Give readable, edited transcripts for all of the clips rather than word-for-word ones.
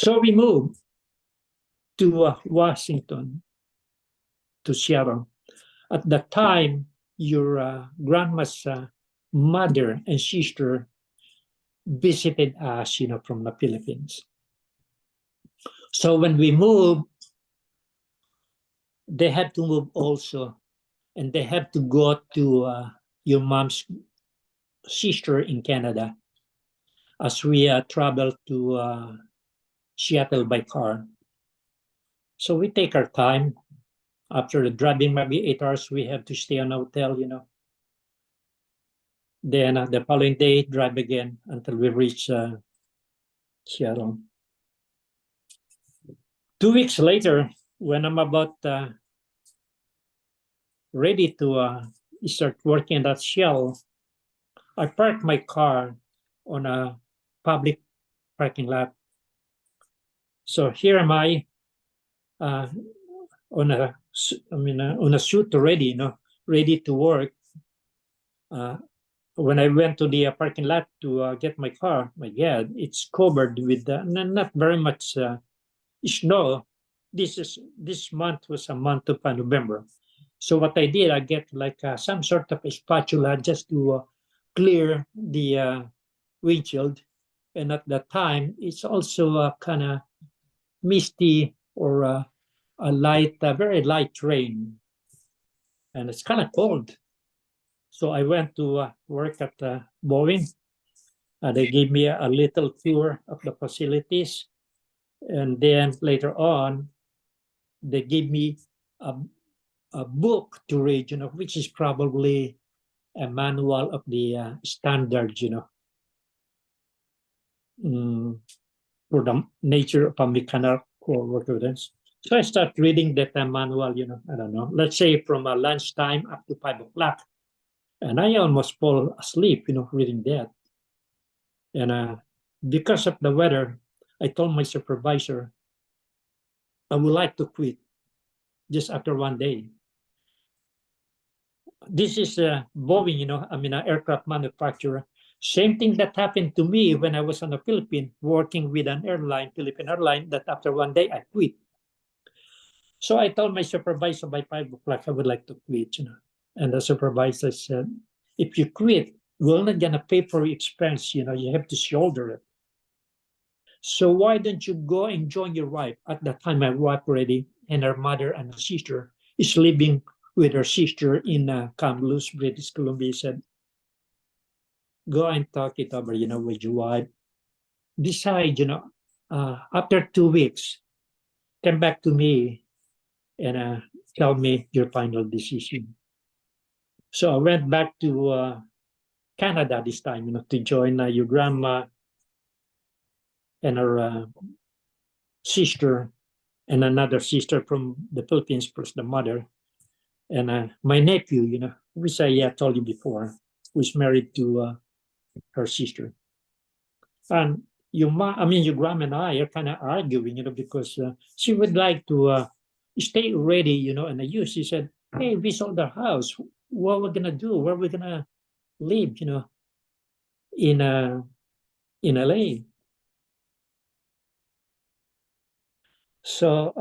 So we moved to Washington, to Seattle. At that time, your grandma's mother and sister visited us, from the Philippines. So when we moved, they had to move also, and they had to go to your mom's sister in Canada as we traveled to Seattle by car. So we take our time. After driving maybe 8 hours, we have to stay in a hotel, Then the following day, drive again until we reach Seattle. 2 weeks later, when I'm about ready to start working at Shell, I parked my car on a public parking lot. So here am I on a suit already, ready to work. When I went to the parking lot to get my car, my God, it's covered with not very much snow. This month was a month of November. So what I did, I get like some sort of a spatula just to clear the windshield. And at that time, it's also kind of misty or a very light rain. And it's kind of cold. So I went to work at Boeing. They gave me a little tour of the facilities. And then later on, they gave me a book to read, which is probably a manual of the standards, for the nature of a mechanical work evidence. So I start reading that manual, I don't know, let's say from lunchtime up to 5 o'clock. And I almost fall asleep, reading that. And because of the weather, I told my supervisor, I would like to quit just after one day. This is Boeing, an aircraft manufacturer. Same thing that happened to me when I was on the Philippines, working with an airline, Philippine airline, that after one day I quit. So I told my supervisor by 5 o'clock, I would like to quit, And the supervisor said, if you quit, we're not going to pay for your expense, you have to shoulder it. So why don't you go and join your wife? At that time, my wife already, and her mother and her sister is living with her sister in Kamloops, British Columbia. Said, go and talk it over, with your wife. Decide, after 2 weeks, come back to me and tell me your final decision. So I went back to Canada this time, to join your grandma and her sister and another sister from the Philippines, plus the mother, and my nephew, which I told you before, who's married to her sister. And your grandma and I are kind of arguing, because she would like to stay ready, and she said, hey, we sold our house. What are we going to do? Where are we going to live, in LA? So,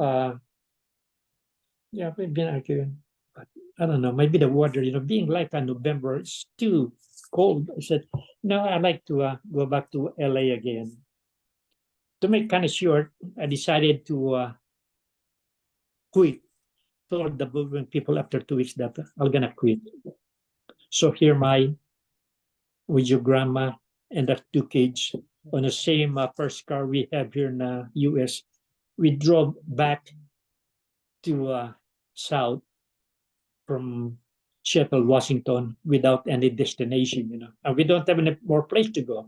yeah, we've been arguing. But I don't know, maybe the weather, being like in November, it's too cold. I said, no, I'd like to go back to LA again. To make kind of short, I decided to quit. Told the Bulgarian people after 2 weeks that I'm gonna quit. So here with your grandma and the 2 kids on the same first car we have here in the US. We drove back to south from Seattle, Washington, without any destination, and we don't have any more place to go.